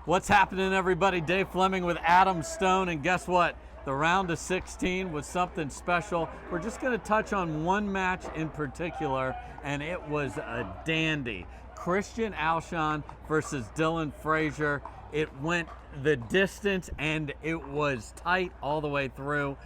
What's happening, everybody? Dave Fleming with Adam Stone, and guess what? The round of 16 was something special. We're just going to touch on one match in particular, and it was a dandy. Christian Alshon versus Dylan Frazier. It went the distance, and it was tight all the way through.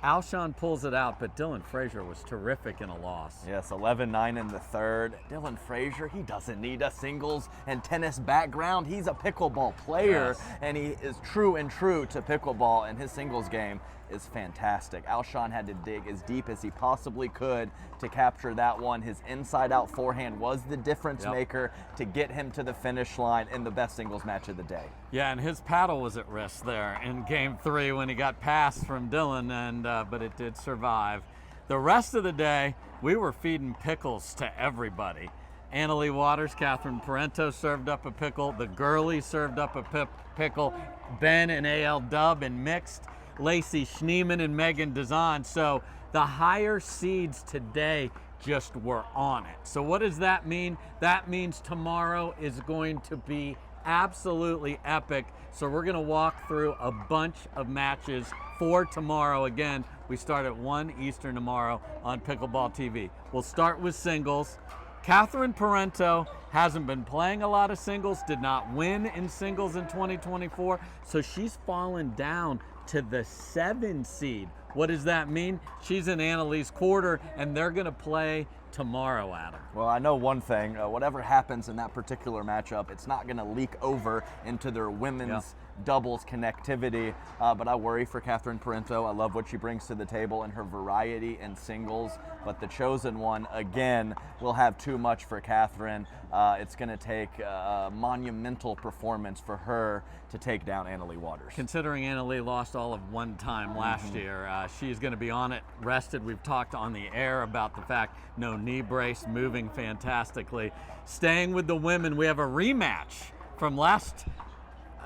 Alshon pulls it out, but Dylan Frazier was terrific in a loss. Yes, 11-9 in the third. Dylan Frazier, he doesn't need a singles and tennis background. He's a pickleball player, Yes. and he is true to pickleball, and his singles game is fantastic. Alshon had to dig as deep as he possibly could to capture that one. His inside-out forehand was the difference maker to get him to the finish line in the best singles match of the day. Yeah, and his paddle was at risk there in game 3 when he got passed from Dylan, and but it did survive. The rest of the day, we were feeding pickles to everybody. Annalie Waters, Catherine Parento served up a pickle. The girlies served up a pickle. Ben and A.L. Dubb and mixed. Lacey Schneeman and Megan Dazan. So the higher seeds today just were on it. So what does that mean? That means tomorrow is going to be absolutely epic. So we're going to walk through a bunch of matches for tomorrow. Again, we start at 1 Eastern tomorrow on Pickleball TV. We'll start with singles. Catherine Parento hasn't been playing a lot of singles, did not win in singles in 2024, so she's fallen down to the 7 seed. What does that mean? She's in Annalie's quarter, and they're going to play tomorrow, Adam. Well, I know one thing. Whatever happens in that particular matchup, it's not going to leak over into their women's doubles connectivity, but I worry for Catherine Parento. I love what she brings to the table and her variety in singles, but the chosen one, again, will have too much for Catherine. It's going to take a monumental performance for her to take down Annalie Waters. Considering Annalie lost all of one time last year, she's going to be on it, rested. We've talked on the air about the fact no knee brace, moving fantastically. Staying with the women, we have a rematch from last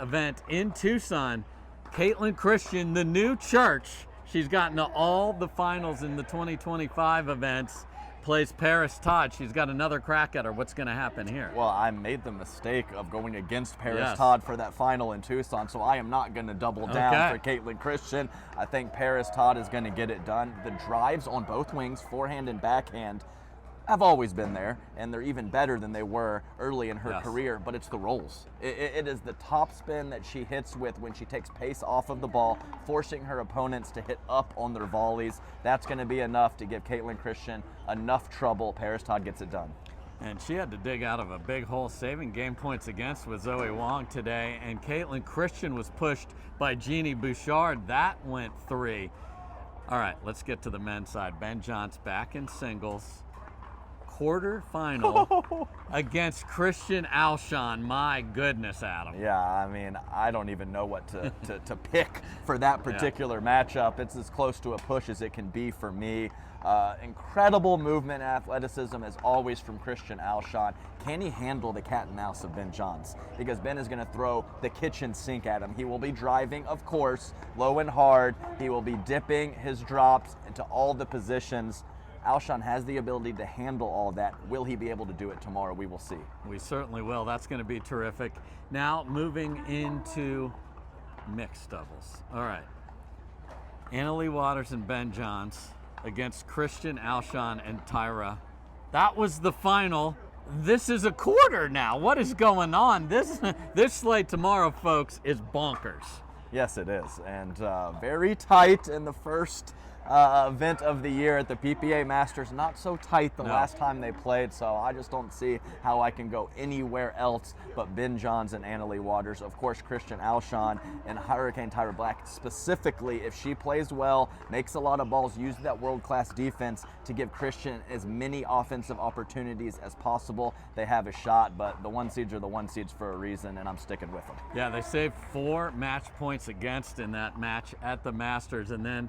event in Tucson. Caitlin Christian, the new church, she's gotten to all the finals in the 2025 events, plays Paris Todd. She's got another crack at her. What's going to happen here? Well, I made the mistake of going against Paris Todd for that final in Tucson, so I am not going to double down for Caitlin Christian. I think Paris Todd is going to get it done. The drives on both wings, forehand and backhand, have always been there, and they're even better than they were early in her career, but it's the rolls. It is the top spin that she hits with when she takes pace off of the ball, forcing her opponents to hit up on their volleys. That's going to be enough to give Caitlin Christian enough trouble. Paris Todd gets it done. And she had to dig out of a big hole, saving game points against with Zoe Wong today, and Caitlin Christian was pushed by Jeannie Bouchard. That went 3. All right, let's get to the men's side. Ben Johns back in singles. Quarterfinal against Christian Alshon. My goodness, Adam. Yeah, I mean, I don't even know what to pick for that particular matchup. It's as close to a push as it can be for me. Incredible movement, athleticism as always from Christian Alshon. Can he handle the cat and mouse of Ben Johns? Because Ben is going to throw the kitchen sink at him. He will be driving, of course, low and hard. He will be dipping his drops into all the positions. Alshon has the ability to handle all that. Will he be able to do it tomorrow? We will see. We certainly will. That's going to be terrific. Now moving into mixed doubles. All right. Annalie Waters and Ben Johns against Christian Alshon and Tyra. That was the final. This is a quarter now. What is going on? This slate tomorrow, folks, is bonkers. Yes, it is. And very tight in the first event of the year at the PPA Masters. Not so tight the last time they played, so I just don't see how I can go anywhere else but Ben Johns and Annalie Waters. Of course, Christian Alshon and Hurricane Tyra Black specifically, if she plays well, makes a lot of balls, use that world-class defense to give Christian as many offensive opportunities as possible. They have a shot, but the 1 seeds are the 1 seeds for a reason, and I'm sticking with them. Yeah, they saved 4 match points against in that match at the Masters, and then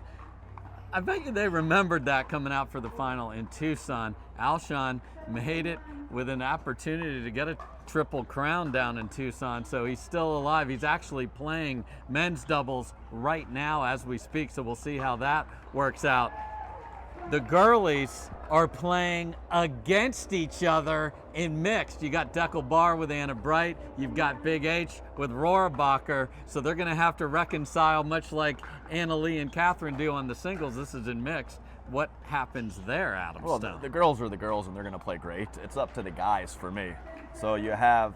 I bet you they remembered that coming out for the final in Tucson. Alshon made it with an opportunity to get a triple crown down in Tucson, so he's still alive. He's actually playing men's doubles right now as we speak, so we'll see how that works out. The girlies, are playing against each other in mixed. You got Deckel Bar with Anna Bright, you've got Big H with Rohrabacher, so they're gonna have to reconcile, much like Anna Lee and Catherine do on the singles. This is in mixed. What happens there, Adam Well, Stone? the girls are the girls, and they're gonna play great. It's up to the guys for me. So you have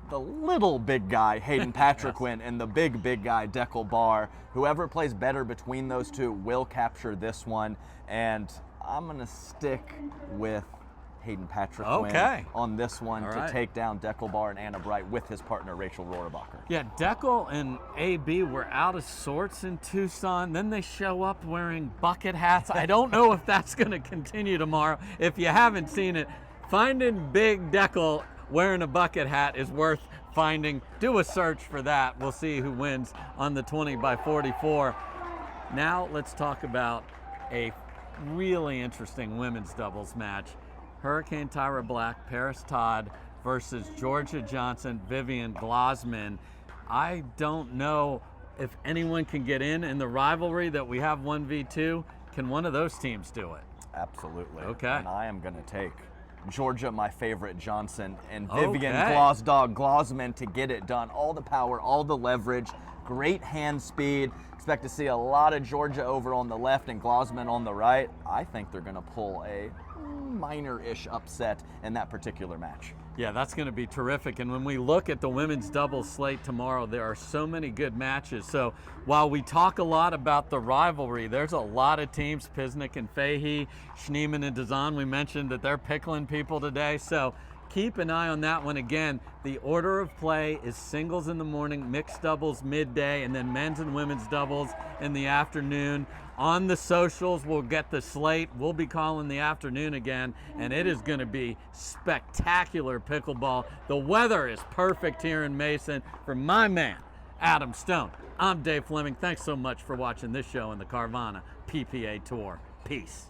the little big guy, Hayden Patriquin, and the big guy, Deckel Bar. Whoever plays better between those two will capture this one, and I'm going to stick with Hayden Patriquin on this one to take down Deckel Bar and Anna Bright with his partner, Rachel Rohrabacher. Yeah, Deckel and AB were out of sorts in Tucson. Then they show up wearing bucket hats. I don't know if that's going to continue tomorrow. If you haven't seen it, finding Big Deckel wearing a bucket hat is worth finding. Do a search for that. We'll see who wins on the 20x44. Now let's talk about a really interesting women's doubles match. Hurricane Tyra Black, Paris Todd versus Georgia Johnson, Vivian Glosman. I don't know if anyone can get in the rivalry that we have 1v2. Can one of those teams do it? Absolutely. Okay. And I am going to take Georgia, my favorite, Johnson, and Vivian Glosman to get it done. All the power, all the leverage, great hand speed. Expect to see a lot of Georgia over on the left and Glosman on the right. I think they're going to pull a minor-ish upset in that particular match. Yeah, that's going to be terrific. And when we look at the women's doubles slate tomorrow, there are so many good matches. So while we talk a lot about the rivalry, there's a lot of teams, Pisnik and Fahey, Schneemann and Dazan. We mentioned that they're pickling people today. So keep an eye on that one. Again, the order of play is singles in the morning, mixed doubles midday, and then men's and women's doubles in the afternoon. On the socials, we'll get the slate. We'll be calling the afternoon again, and it is going to be spectacular pickleball. The weather is perfect here in Mason. For my man, Adam Stone, I'm Dave Fleming. Thanks so much for watching this show in the Carvana PPA Tour. Peace.